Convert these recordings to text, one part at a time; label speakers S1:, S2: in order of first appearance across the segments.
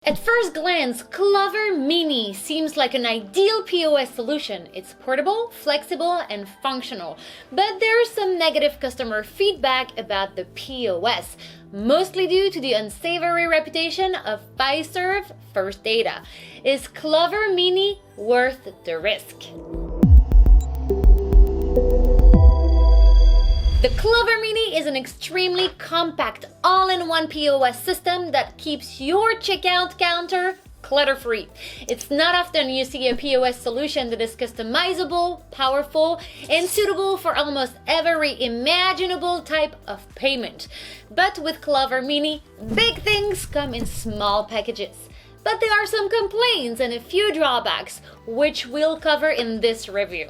S1: At first glance, Clover Mini seems like an ideal POS solution. It's portable, flexible, and functional. But there's some negative customer feedback about the POS, mostly due to the unsavory reputation of Fiserv First Data. Is Clover Mini worth the risk? The Clover Mini is an extremely compact, all-in-one POS system that keeps your checkout counter clutter-free. It's not often you see a POS solution that is customizable, powerful, and suitable for almost every imaginable type of payment. But with Clover Mini, big things come in small packages. But there are some complaints and a few drawbacks, which we'll cover in this review.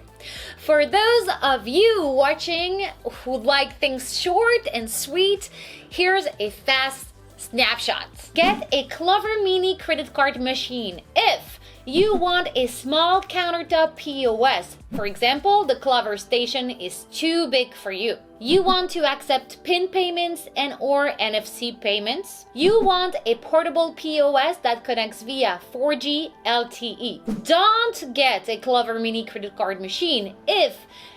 S1: For those of you watching who like things short and sweet, here's a fast snapshot. Get a Clover Mini credit card machine if you want a small countertop POS. For example, the Clover station is too big for you. You want to accept PIN payments and or NFC payments. You want a portable POS that connects via 4G LTE. Don't get a Clover Mini credit card machine if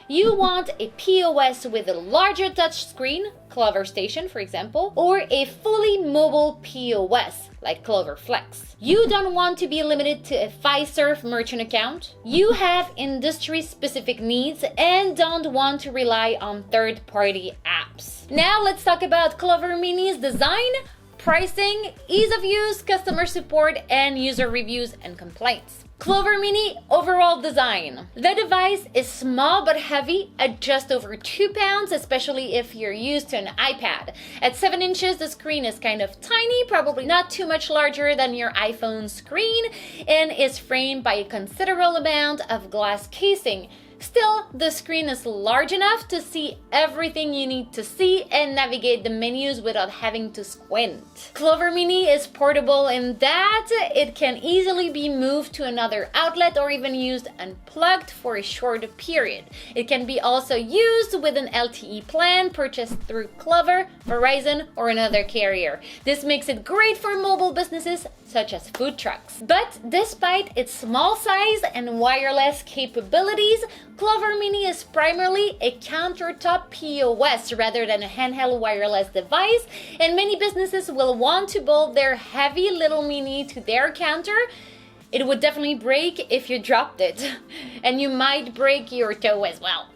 S1: you want a POS with a larger touchscreen, Clover Station for example, or a fully mobile POS like Clover Flex. You don't want to be limited to a Fiserv merchant account. You have industry-specific needs and don't want to rely on third-party apps. Now let's talk about Clover Mini's design, pricing, ease of use, customer support, and user reviews and complaints. Clover Mini overall design. The device is small but heavy at just over 2 pounds, especially if you're used to an iPad. At 7 inches, the screen is kind of tiny, probably not too much larger than your iPhone screen, and is framed by a considerable amount of glass casing. Still, the screen is large enough to see everything you need to see and navigate the menus without having to squint. Clover Mini is portable in that it can easily be moved to another outlet or even used unplugged for a short period. It can be also used with an LTE plan purchased through Clover, Verizon, or another carrier. This makes it great for mobile businesses such as food trucks. But despite its small size and wireless capabilities, Clover Mini is primarily a countertop POS rather than a handheld wireless device, and many businesses will want to bolt their heavy little mini to their counter. It would definitely break if you dropped it, and you might break your toe as well.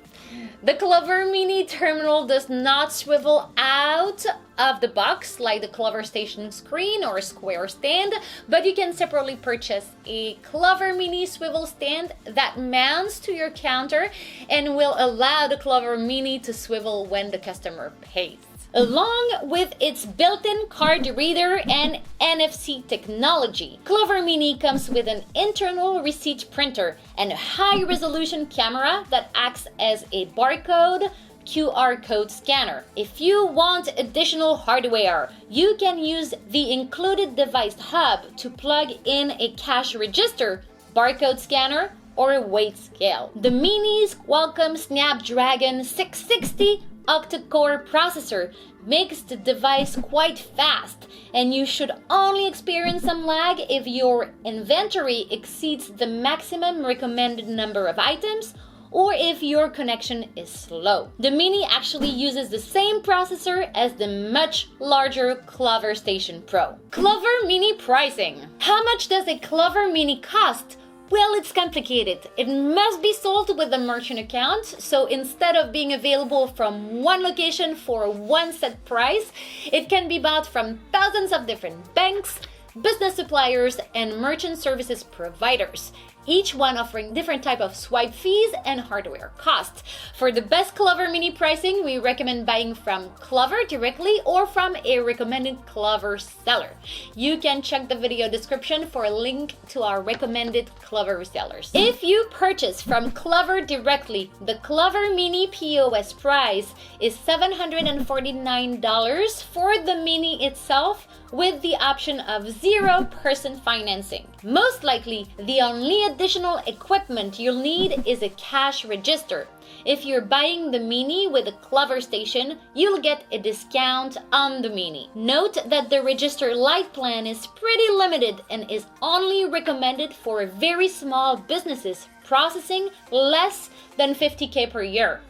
S1: The Clover Mini terminal does not swivel out of the box like the Clover Station screen or square stand, but you can separately purchase a Clover Mini swivel stand that mounts to your counter and will allow the Clover Mini to swivel when the customer pays. Along with its built-in card reader and NFC technology, Clover Mini comes with an internal receipt printer and a high-resolution camera that acts as a barcode QR code scanner. If you want additional hardware, you can use the included device hub to plug in a cash register, barcode scanner, or a weight scale. The Mini's Qualcomm Snapdragon 660 octa-core processor makes the device quite fast, and you should only experience some lag if your inventory exceeds the maximum recommended number of items or if your connection is slow. The Mini actually uses the same processor as the much larger Clover Station Pro. Clover Mini pricing. How much does a Clover Mini cost? Well, it's complicated. It must be sold with a merchant account, so instead of being available from one location for one set price, it can be bought from thousands of different banks, business suppliers, and merchant services providers, each one offering different type of swipe fees and hardware costs. For the best Clover Mini pricing, we recommend buying from Clover directly or from a recommended Clover seller. You can check the video description for a link to our recommended Clover resellers. If you purchase from Clover directly, the Clover Mini POS price is $749 for the Mini itself, with the option of 0% financing. Most likely, the only additional equipment you'll need is a cash register. If you're buying the Mini with a Clover station, you'll get a discount on the Mini. Note that the Register Lite plan is pretty limited and is only recommended for very small businesses processing less than $50K per year.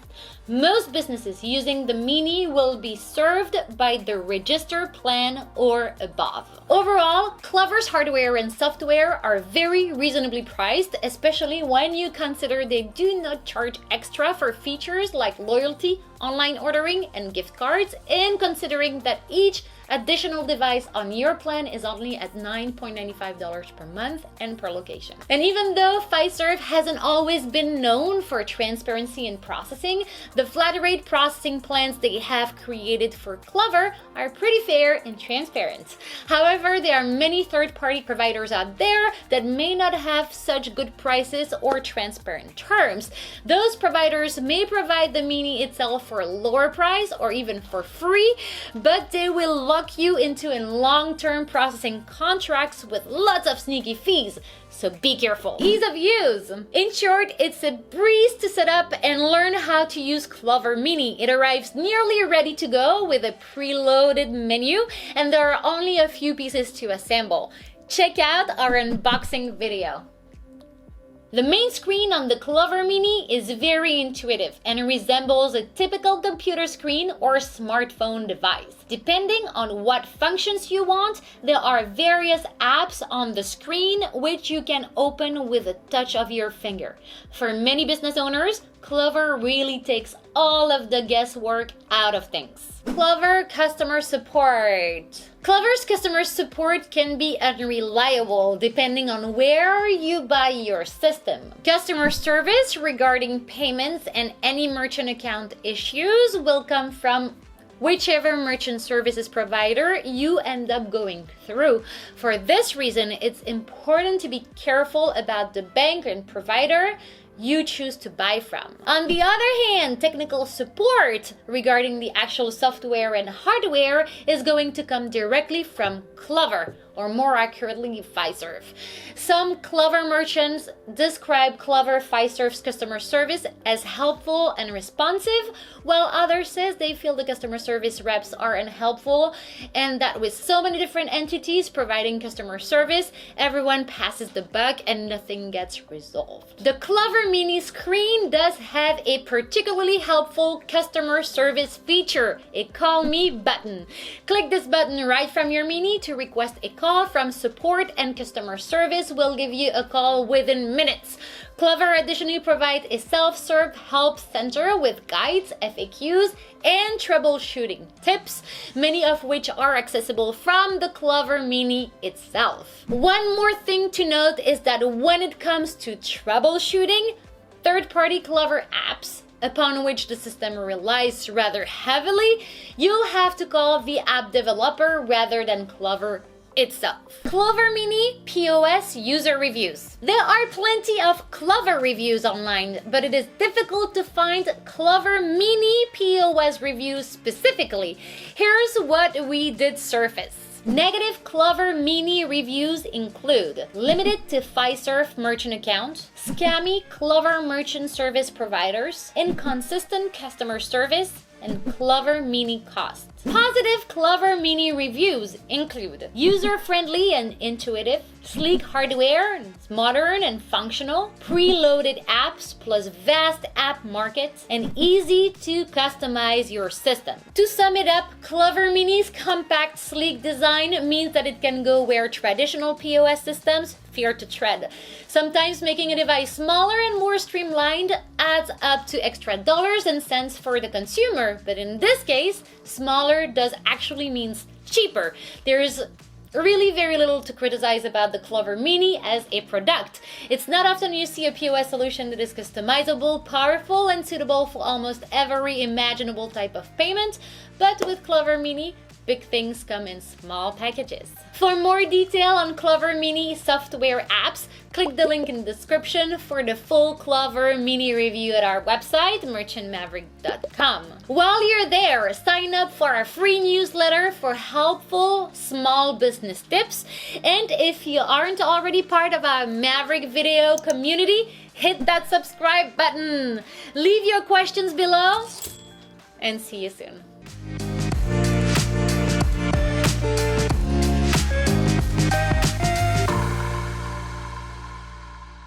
S1: Most businesses using the Mini will be served by the Register plan or above. Overall, Clover's hardware and software are very reasonably priced, especially when you consider they do not charge extra for features like loyalty, online ordering, and gift cards, and considering that each additional device on your plan is only at $9.95 per month and per location. And even though Fiserv hasn't always been known for transparency in processing, the flat rate processing plans they have created for Clover are pretty fair and transparent. However, there are many third-party providers out there that may not have such good prices or transparent terms. Those providers may provide the Mini itself for a lower price or even for free, but they will lock you into in long-term processing contracts with lots of sneaky fees. So be careful. Ease of use. In short, it's a breeze to set up and learn how to use Clover Mini. It arrives nearly ready to go with a preloaded menu, and there are only a few pieces to assemble. Check out our unboxing video. The main screen on the Clover Mini is very intuitive and resembles a typical computer screen or smartphone device. Depending on what functions you want, there are various apps on the screen which you can open with a touch of your finger. For many business owners, Clover really takes all of the guesswork out of things. Clover customer support. Clover's customer support can be unreliable depending on where you buy your system. Customer service regarding payments and any merchant account issues will come from whichever merchant services provider you end up going through. For this reason, it's important to be careful about the bank and provider you choose to buy from. On the other hand, technical support regarding the actual software and hardware is going to come directly from Clover, or more accurately, Fiserv. Some Clover merchants describe Clover Fiserv's customer service as helpful and responsive, while others says they feel the customer service reps are unhelpful, and that with so many different entities providing customer service, everyone passes the buck and nothing gets resolved. The Clover Mini screen does have a particularly helpful customer service feature, a Call Me button. Click this button right from your Mini to request a call from support, and customer service will give you a call within minutes. Clover additionally provides a self-serve help center with guides, FAQs, and troubleshooting tips, many of which are accessible from the Clover Mini itself. One more thing to note is that when it comes to troubleshooting, third-party Clover apps, upon which the system relies rather heavily, you'll have to call the app developer rather than Clover itself. Clover Mini POS user reviews. There are plenty of Clover reviews online, but it is difficult to find Clover Mini POS reviews specifically. Here's what we did surface. Negative Clover Mini reviews include limited to Fiserv merchant account, scammy Clover merchant service providers, inconsistent customer service, and Clover Mini costs. Positive Clover Mini reviews include user-friendly and intuitive, sleek hardware, modern and functional, preloaded apps plus vast app markets, and easy to customize your system. To sum it up, Clover Mini's compact, sleek design means that it can go where traditional POS systems fear to tread. Sometimes making a device smaller and more streamlined adds up to extra dollars and cents for the consumer, but in this case, smaller does actually means cheaper. There's really very little to criticize about the Clover Mini as a product. It's not often you see a POS solution that is customizable, powerful, and suitable for almost every imaginable type of payment, but with Clover Mini, big things come in small packages. For more detail on Clover Mini software apps, click the link in the description for the full Clover Mini review at our website, merchantmaverick.com. While you're there, sign up for our free newsletter for helpful small business tips. And if you aren't already part of our Maverick video community, hit that subscribe button. Leave your questions below and see you soon.